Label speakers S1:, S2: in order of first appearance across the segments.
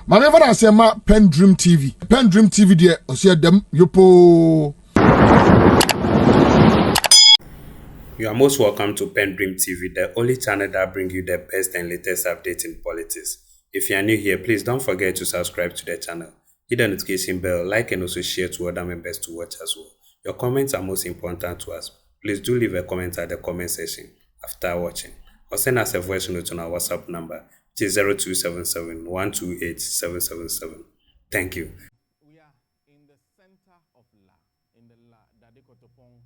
S1: Manever I say ma PENDREAM TV. PENDREAM TV there, I see them yopo.
S2: You are most welcome to PENDREAM TV, the only channel that brings you the best and latest updates in politics. If you are new here, please don't forget to subscribe to the channel. Hit the notification bell, like and also share to other members to watch as well. Your comments are most important to us. Please do leave a comment at the comment section after watching. Or send us a voice note on our WhatsApp number, which is 0277 128 777. Thank you.
S3: We are in the center of La, in the La Dadekotopong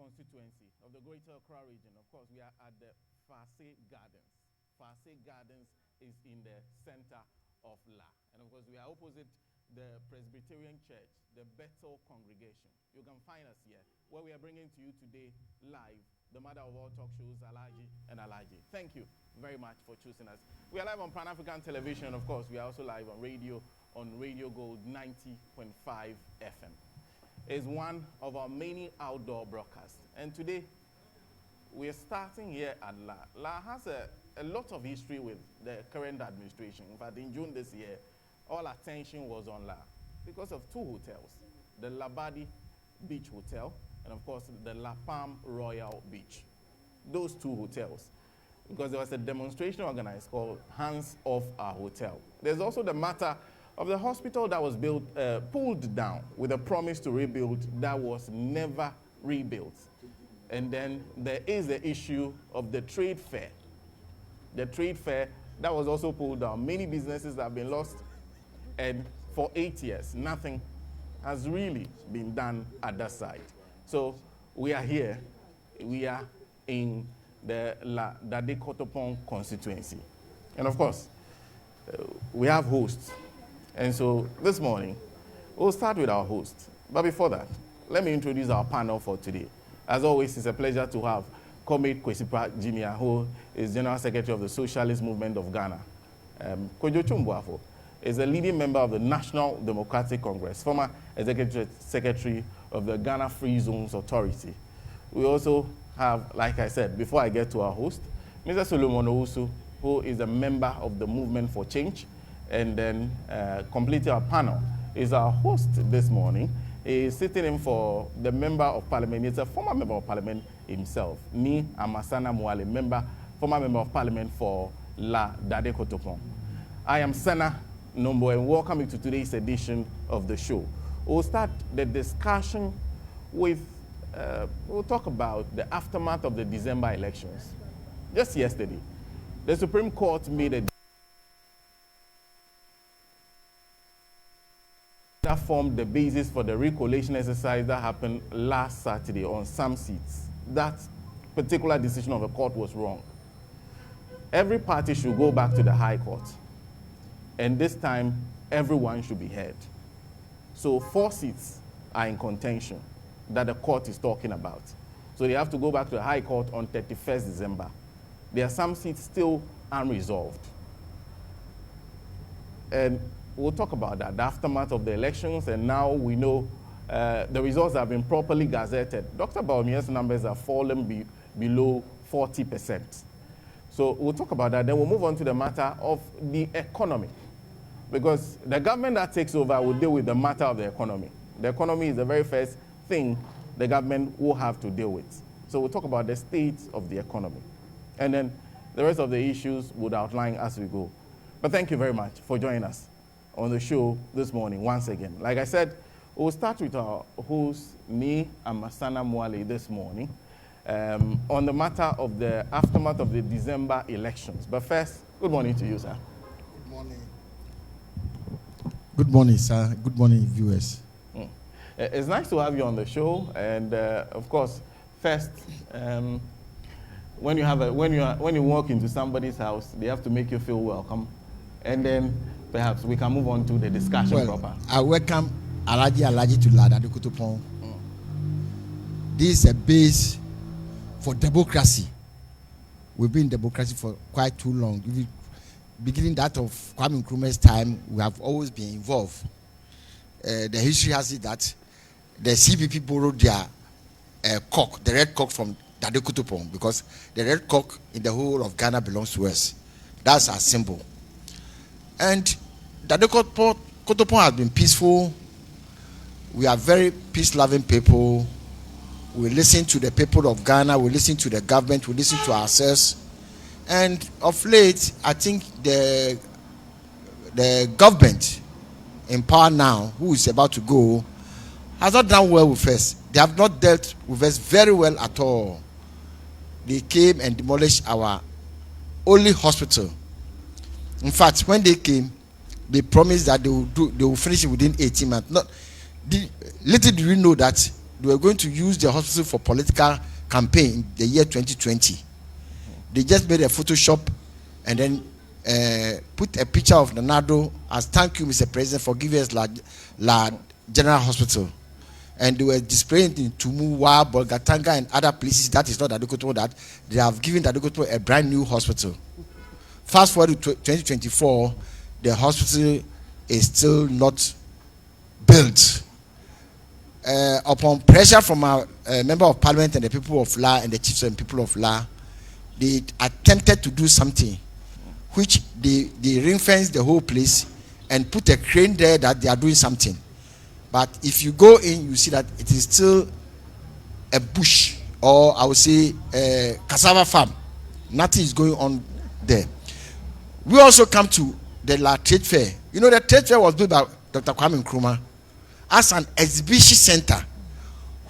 S3: constituency of the Greater Accra region. Of course, we are at the Farse Gardens. Farse Gardens is in the center of La. And of course, we are opposite the Presbyterian Church, the Bethel congregation. You can find us here, where we are bringing to you today live the mother of all talk shows, Alaji and Alaji. Thank you very much for choosing us. We are live on Pan-African television. Of course, we are also live on Radio Gold 90.5 FM. It's one of our many outdoor broadcasts. And today, we are starting here at La. La has a lot of history with the current administration. In fact, in June this year, all attention was on La because of two hotels, the Labadi Beach Hotel and of course the La Palm Royal Beach. Those two hotels, because there was a demonstration organized called Hands Off Our Hotel. There's also the matter of the hospital that was built, pulled down with a promise to rebuild that was never rebuilt. And then there is the issue of the trade fair. The trade fair that was also pulled down. Many businesses have been lost, and for 8 years, nothing has really been done at that side. So we are here. We are in the La Dadekotopong constituency. And of course, we have hosts. And so this morning, we'll start with our host. But before that, let me introduce our panel for today. As always, it's a pleasure to have Comrade Kwesipa Jr., who is General Secretary of the Socialist Movement of Ghana. Kojo Chumbuafo is a leading member of the National Democratic Congress, former Executive Secretary of the Ghana Free Zones Authority. We also have, like I said, before I get to our host, Mr. Solomon Owusu, who is a member of the Movement for Change, and then completing our panel is our host this morning. He is sitting in for the Member of Parliament. He's a former Member of Parliament himself, Ni Amasana Namoale, former Member of Parliament for La Dadekotopong. I am Sana Nombo, and welcome you to today's edition of the show. We'll start the discussion with, we'll talk about the aftermath of the December elections. Just yesterday, the Supreme Court made a that formed the basis for the recollation exercise that happened last Saturday on some seats. That particular decision of the court was wrong. Every party should go back to the High Court. And this time, everyone should be heard. So 4 seats are in contention that the court is talking about. So they have to go back to the High Court on 31st December. There are some seats still unresolved. And we'll talk about that, the aftermath of the elections, and now we know the results have been properly gazetted. Dr. Bawumia's numbers have fallen below 40%. So we'll talk about that. Then we'll move on to the matter of the economy, because the government that takes over will deal with the matter of the economy. The economy is the very first thing the government will have to deal with. So we'll talk about the state of the economy. And then the rest of the issues we'll outline as we go. But thank you very much for joining us on the show this morning once again. Like I said, we'll start with our host, Ni Amasana Namoale, this morning on the matter of the aftermath of the December elections. But first, good morning to you, sir.
S1: Good morning. Good morning, sir. Good morning, viewers.
S3: It's nice to have you on the show, and of course, first, when you walk into somebody's house, they have to make you feel welcome, and then perhaps we can move on to the discussion proper.
S4: I welcome Alaji to La Dadekotopong. This is a base for democracy. We've been in democracy for quite too long. Beginning that of Kwame Nkrumah's time, we have always been involved. The history has it that the CPP borrowed their cock, the red cock from Dadekotopong, because the red cock in the whole of Ghana belongs to us. That's our symbol. And Kotopon has been peaceful. We are very peace-loving people. We listen to the people of Ghana. We listen to the government. We listen to ourselves. And of late, I think the government in power now, who is about to go, has not done well with us. They have not dealt with us very well at all. They came and demolished our only hospital. In fact, when they came, they promised that they will finish it within 18 months. Little do we know that they were going to use the hospital for political campaign in the year 2020. They just made a Photoshop and then put a picture of Nanado as thank you, Mr. President, for giving us La General Hospital. And they were displaying in Tumuwa, Bolgatanga, and other places. That is not Dadokoto, that they have given Dadokoto a brand new hospital. Fast forward to 2024, the hospital is still not built. Upon pressure from our member of parliament and the people of La and the chiefs and people of La, they attempted to do something, which they ring-fenced the whole place and put a crane there that they are doing something. But if you go in, you see that it is still a bush, or I would say a cassava farm. Nothing is going on there. We also come to the La Trade Fair. You know, the Trade Fair was built by Dr. Kwame Nkrumah as an exhibition center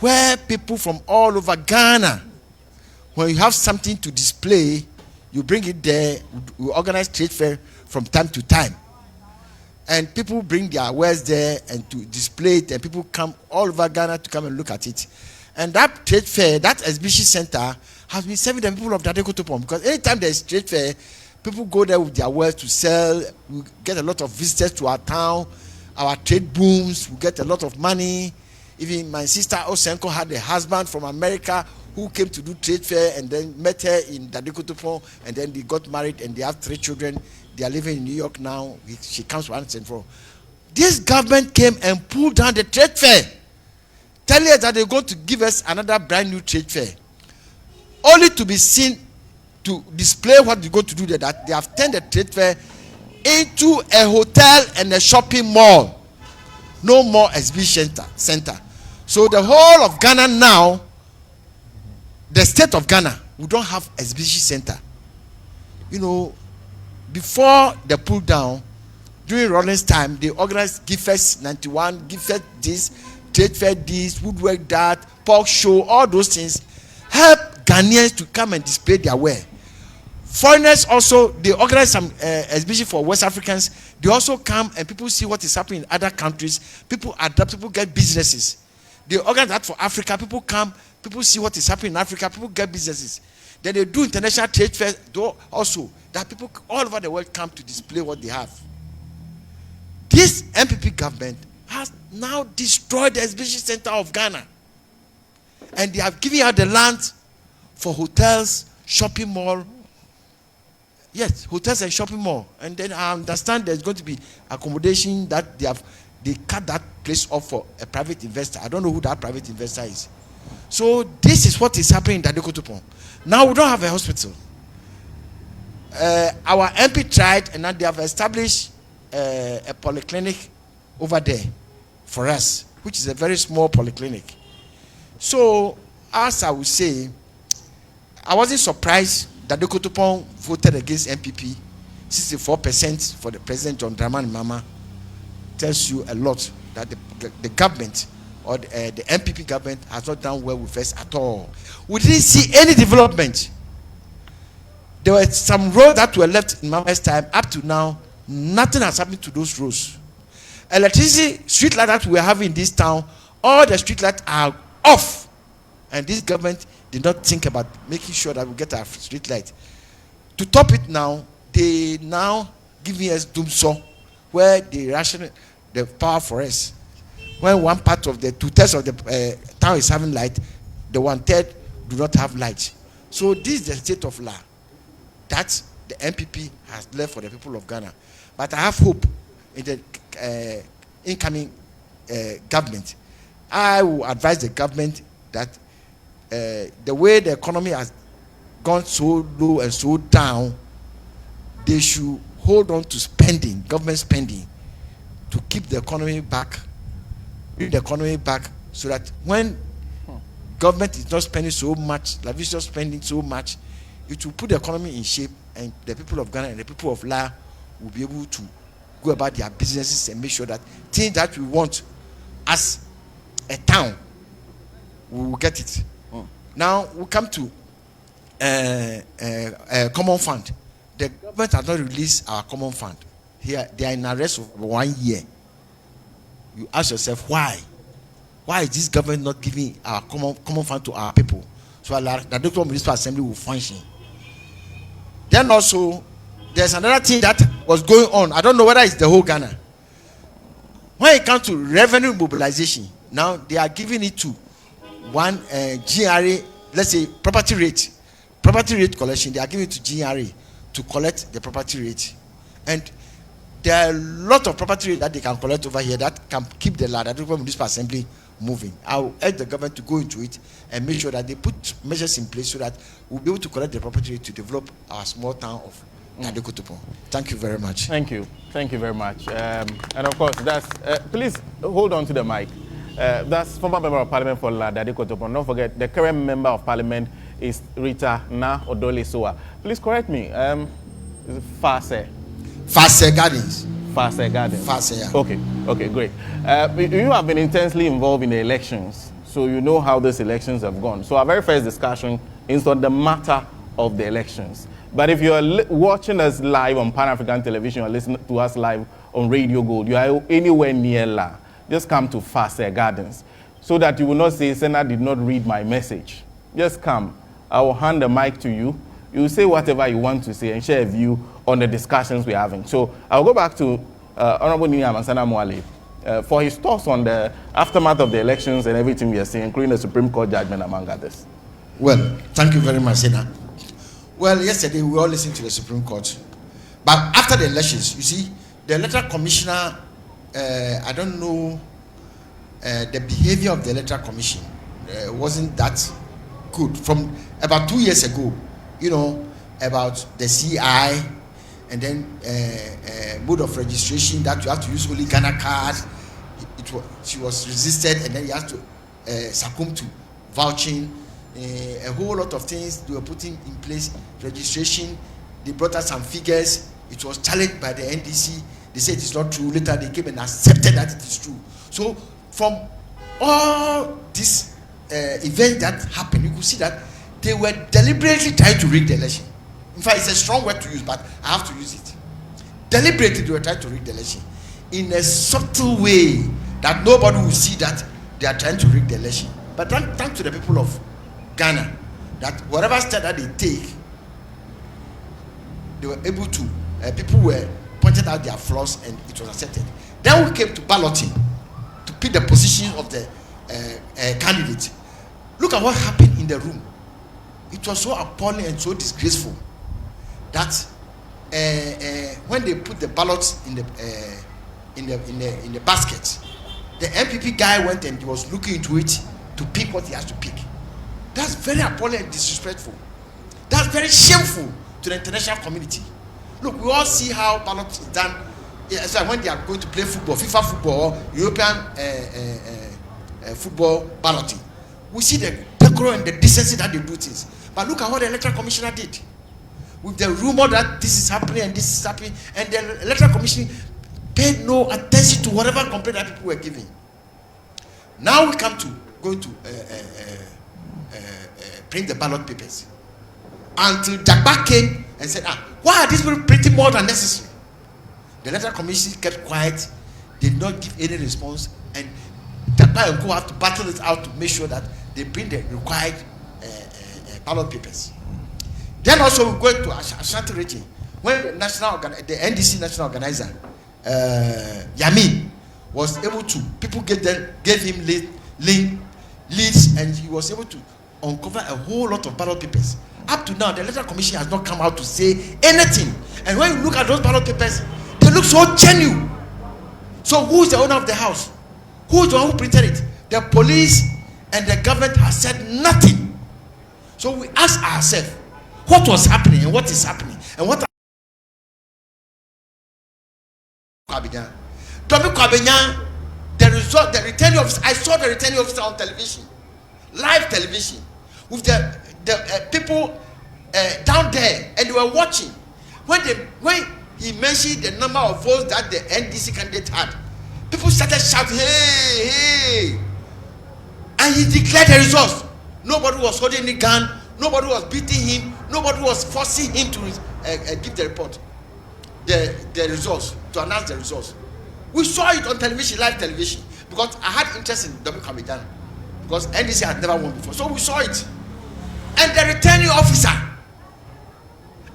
S4: where people from all over Ghana, when you have something to display, you bring it there. We organize trade fair from time to time. And people bring their wares there and to display it, and people come all over Ghana to come and look at it. And that trade fair, that exhibition center, has been serving the people of Dadekotopon, because anytime there's trade fair, people go there with their wares to sell. We get a lot of visitors to our town. Our trade booms. We get a lot of money. Even my sister Osenko had a husband from America who came to do trade fair and then met her in Dadekotopon, and then they got married and they have 3 children. They are living in New York now. She comes once and for. This government came and pulled down the trade fair, telling us that they're going to give us another brand new trade fair, only to be seen to display what they're going to do there. That they have turned the trade fair into a hotel and a shopping mall. No more exhibition center. So the whole of Ghana now, the state of Ghana, we don't have exhibition center. You know, before the pull down, during Rollins' time, they organized Giffest 91, Giffest this, Trade Fair this, Woodwork that, Pork Show, all those things. Help Ghanaians to come and display their wear. Foreigners also, they organize some exhibition for West Africans. They also come and people see what is happening in other countries. People adapt, people get businesses. They organize that for Africa. People come, people see what is happening in Africa. People get businesses. Then they do international trade fairs also, that people all over the world come to display what they have. This MPP government has now destroyed the exhibition center of Ghana. And they have given out the land for hotels, shopping mall. Yes, hotels and shopping mall. And then I understand there's going to be accommodation that they cut that place off for a private investor. I don't know who that private investor is. So this is what is happening in Dadekotopon. Now we don't have a hospital. Our MP tried, and now they have established a polyclinic over there for us, which is a very small polyclinic. So, as I would say, I wasn't surprised that Dadekotopon voted against MPP. 64% for the President John Dramani Mahama tells you a lot that the government or the MPP government has not done well with us at all. We didn't see any development. There were some roads that were left in Mama's time. Up to now, nothing has happened to those roads. Electricity, street light that we are having in this town, all the street lights are off. And this government did not think about making sure that we get our street light. To top it now, they now giving us Dumso, where they ration the power for us. When one part of the 2/3 of the town is having light, the 1/3 do not have light. So this is the state of law that the MPP has left for the people of Ghana. But I have hope in the incoming government. I will advise the government that the way the economy has gone so low and so down, they should hold on to spending, government spending, to keep the economy back, bring the economy back, so that when government is not spending so much, like it's just spending so much, it will put the economy in shape, and the people of Ghana and the people of La will be able to go about their businesses and make sure that things that we want as a town, we will get it. Now we come to common fund. The government has not released our common fund. Here they are in arrest for 1 year. You ask yourself why? Why is this government not giving our common fund to our people so that the Electoral Municipal Assembly will function? Then also, there's another thing that was going on. I don't know whether it's the whole Ghana. When it comes to revenue mobilization, now they are giving it to one GRA, let's say property rate collection. They are giving it to GRA to collect the property rate. And there are a lot of property rate that they can collect over here that can keep the Electoral Municipal Assembly moving. I will urge the government to go into it and make sure that they put measures in place so that we'll be able to collect the property rate to develop our small town of Nadekotopon. Thank you very much.
S3: Thank you very much. And of course, that's please hold on to the mic. That's former member of parliament for Nadekotopon. Don't forget, the current member of parliament is Rita Na Odole Soa. Please correct me. Fase Gardens. Fase Gardens. Fase, yeah. Okay, great. You have been intensely involved in the elections, so you know how these elections have gone. So our very first discussion is on the matter of the elections. But if you're watching us live on Pan-African television or listening to us live on Radio Gold, you are anywhere near La, just come to Fase Gardens so that you will not say, Senna did not read my message. Just come. I will hand the mic to you. You will say whatever you want to say and share a view on the discussions we're having. So I'll go back to Honorable Mensah Namoale for his thoughts on the aftermath of the elections and everything we are seeing, including the Supreme Court judgment, among others.
S4: Well, thank you very much, Senna. Well, yesterday we all listened to the Supreme Court. But after the elections, you see, the Electoral Commissioner, I don't know, the behavior of the Electoral Commission wasn't that good. From about 2 years ago, you know, about the CI and then mode of registration that you have to use only Ghana card. She was resisted, and then you have to succumb to vouching. A whole lot of things they were putting in place. Registration, they brought us some figures. It was challenged by the NDC. They said it's not true. Later they came and accepted that it is true. So from all this event that happened, you could see that they were deliberately trying to rig the election. In fact, it's a strong word to use, but I have to use it. Deliberately they were trying to rig the election in a subtle way that nobody will see that they are trying to rig the election. But thanks to the people of Ghana, that whatever step that they take, they were able to, people were pointed out their flaws and it was accepted. Then we came to balloting to pick the position of the candidate. Look at what happened in the room. It was so appalling and so disgraceful that when they put the ballots in the basket, the MPP guy went and he was looking into it to pick what he has to pick. That's very appalling and disrespectful. That's very shameful to the international community. Look, we all see how ballot is done. It's like when they are going to play football, FIFA football, or European football balloting. We see the decorum and the decency that they do things. But look at what the Electoral Commissioner did. With the rumor that this is happening and this is happening, and the Electoral Commission paid no attention to whatever complaint that people were giving. Now we come to going to print the ballot papers. Until Jagba came and said, why are these people printing more than necessary? The Electoral Commission kept quiet, did not give any response, and Jagba and Co have to battle it out to make sure that they print the required ballot papers. Then also we go to Ashanti region, when the NDC national organizer, Yamin, was able to, people gave him leads, and he was able to uncover a whole lot of ballot papers. Up to now, the Electoral Commission has not come out to say anything. And when you look at those ballot papers, they look so genuine. So who is the owner of the house? Who is the one who printed it? The police and the government has said nothing. So we ask ourselves, what was happening and what is happening? And what Domi Kwabenya, the result, the returning officer, I saw the returning officer on television, live television, with the people down there, and they were watching. When he mentioned the number of votes that the NDC candidate had, people started shouting, hey, hey. And he declared the results. Nobody was holding the gun. Nobody was beating him. Nobody was forcing him to give the report, the results, to announce the results. We saw it on television, live television, because I had interest in W. Kamidan, because NDC had never won before. So we saw it. And the returning officer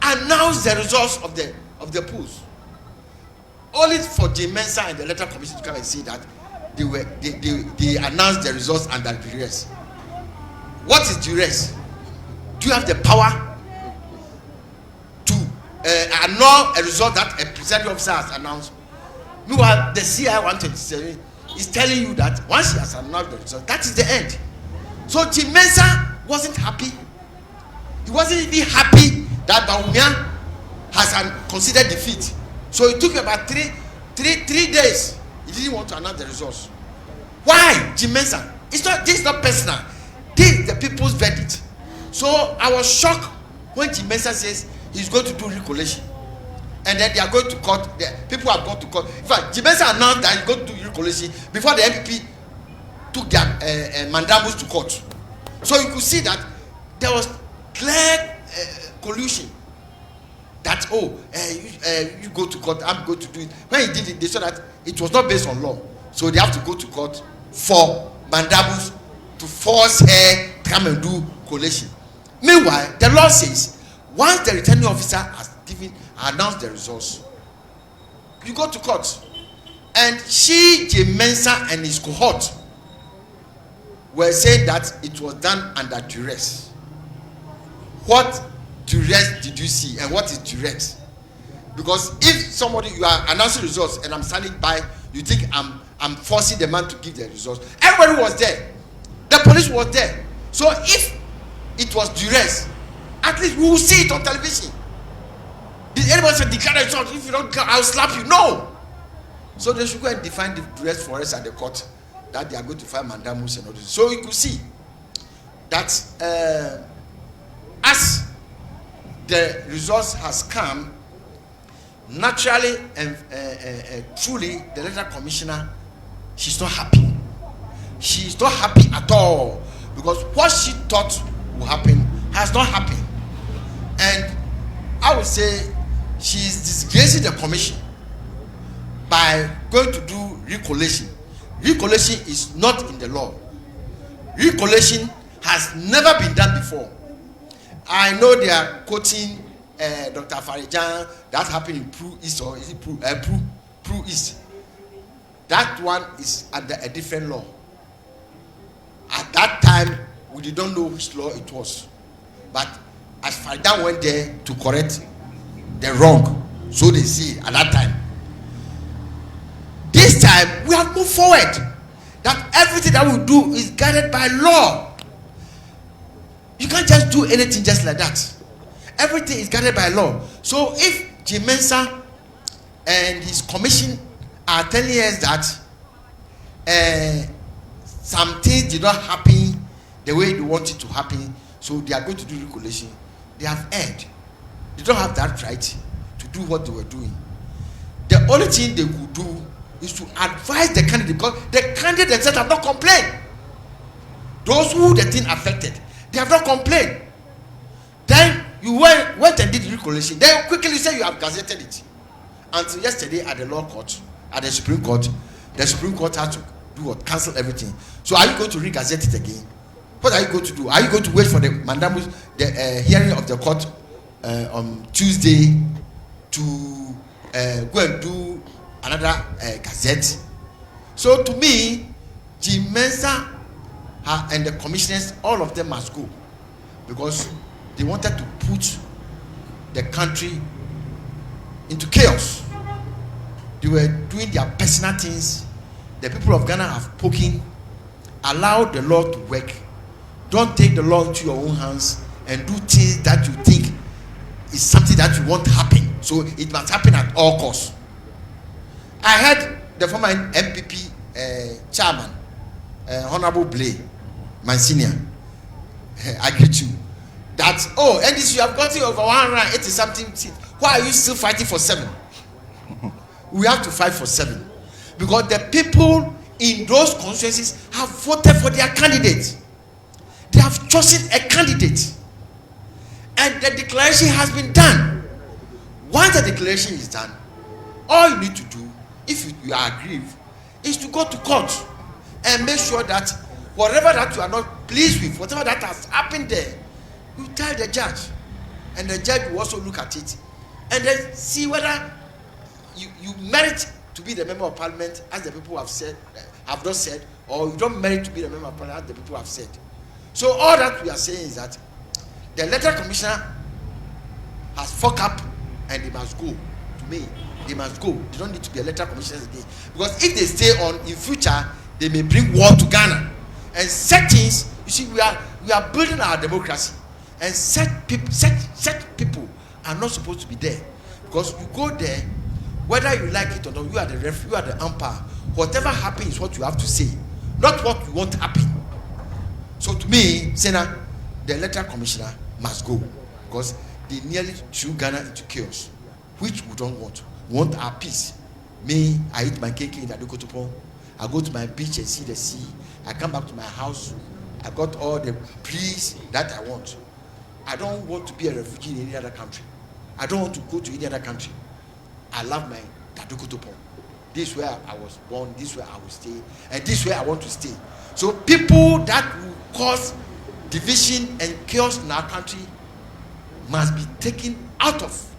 S4: announced the results of the polls. Only for the Mensah and the Electoral Commission to come and see that they announced the results under duress. What is duress? Do you have the power to annul a result that a presiding officer has announced? Meanwhile, the CI 127 is telling you that once he has announced the result, that is the end. So Jim Mensah wasn't happy. He wasn't even happy that Bawumia has considered defeat. So it took about three days. He didn't want to announce the results. Why, Jim Mensah? This is not personal. This is the people's verdict. So I was shocked when Jim Mensah says he's going to do recollation. And then they are going to court. People have gone to court. In fact, Jim Mensah announced that he's going to do recollation before the MPP took their mandamus to court. So you could see that there was clear collusion. That you go to court, I'm going to do it. When he did it, they saw that it was not based on law. So they have to go to court for mandamus to force her to come and do collation. Meanwhile, the law says once the returning officer has announced the results, you go to court. And Jim Mensah and his cohort were saying that it was done under duress. What duress did you see, and what is duress? Because if somebody, you are announcing results and I'm standing by, you think I'm forcing the man to give the results. Everybody was there. The police was there. So if it was duress, at least we will see it on television. Did anybody say declare the result? If you don't, I'll slap you. No. So they should go and define the duress for us at the court, that they are going to find mandamus and all this. So you could see that as the results has come, naturally and truly, the Electoral Commissioner, she's not happy. She's not happy at all, because what she thought would happen has not happened. And I would say she's disgracing the commission by going to do recollation. Recollation is not in the law. Recollation has never been done before. I know they are quoting Dr. Farijan, that happened in Pru East, or is it Pru East? That one is under a different law. At that time, we did not know which law it was. But as Farijan went there to correct the wrong, so they see at that time. This time, we have moved forward. That everything that we do is guided by law. You can't just do anything just like that. Everything is guided by law. So if Jim Mensah and his commission are telling us that some things did not happen the way they want it to happen, so they are going to do recollation, they have erred. They don't have that right to do what they were doing. The only thing they could do is to advise the candidate, because the candidate themselves have not complained. Those who the thing affected, they have not complained. Then you went and did recollation. Then quickly say you have gazetted it. Until yesterday at the law court, at the Supreme Court had to do what? Cancel everything. So are you going to re-gazette it again? What are you going to do? Are you going to wait for the mandamus, the hearing of the court on Tuesday to go and do another gazette? So to me, Jim Mensah and the commissioners, all of them must go, because they wanted to put the country into chaos. They were doing their personal things. The people of Ghana have spoken. Allow the law to work. Don't take the law into your own hands and do things that you think is something that you want to happen. So it must happen at all costs. I heard the former MPP chairman, Honorable Blay Mancinia, agreed to that. Oh, and this you have gotten over 180 something seats. Why are you still fighting for 7? We have to fight for 7 because the people in those constituencies have voted for their candidate. They have chosen a candidate, and the declaration has been done. Once the declaration is done, all you need to do, if you are aggrieved, is to go to court and make sure that whatever that you are not pleased with, whatever that has happened there, you tell the judge, and the judge will also look at it and then see whether you merit to be the member of parliament as the people have said, have not said, or you don't merit to be the member of parliament as the people have said. So all that we are saying is that the electoral commissioner has fucked up and they must go. To me, they must go. They don't need to be electoral commissioners again, because if they stay on in future, they may bring war to Ghana. And settings, you see, we are building our democracy, and set people are not supposed to be there, because you go there, whether you like it or not, you are the referee, you are the umpire. Whatever happens is what you have to say, not what you want to happen. So to me, Senator, the electoral commissioner must go, because they nearly threw Ghana into chaos, which we don't want. We want our peace. Me, I eat my cake in Adokotopon. I go to my beach and see the sea. I come back to my house. I got all the peace that I want. I don't want to be a refugee in any other country. I don't want to go to any other country. I love my Adokotopon. This is where I was born. This is where I will stay. And this is where I want to stay. So people that will cause division and chaos in our country must be taken out of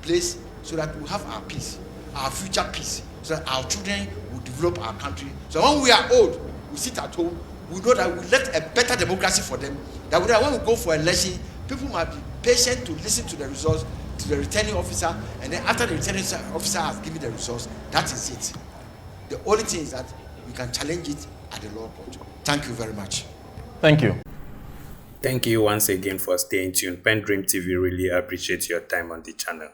S4: place, so that we have our peace, our future peace, so that our children will develop our country. So when we are old, we sit at home, we know that we left a better democracy for them. That when we go for election, people must be patient to listen to the results, to the returning officer, and then after the returning officer has given the results, that is it. The only thing is that we can challenge it at the law court. Thank you very much.
S3: Thank you.
S2: Thank you once again for staying tuned. PENDREAM TV really appreciates your time on the channel.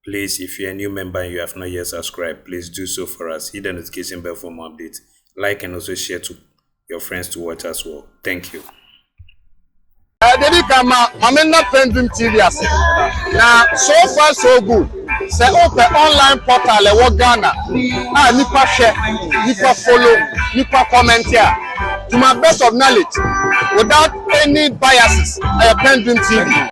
S2: Please, if you're a new member and you have not yet subscribed, please do so for us. Hit the notification bell for more updates. Like and also share to your friends to watch as well. Thank you.
S5: Debbie Kama, I'm in the PENDREAM TV. Now, so far so good. Say open online portal e Ghana. Nipa share, nipa follow, nipa comment here. To my best of knowledge, without any biases, PENDREAM TV.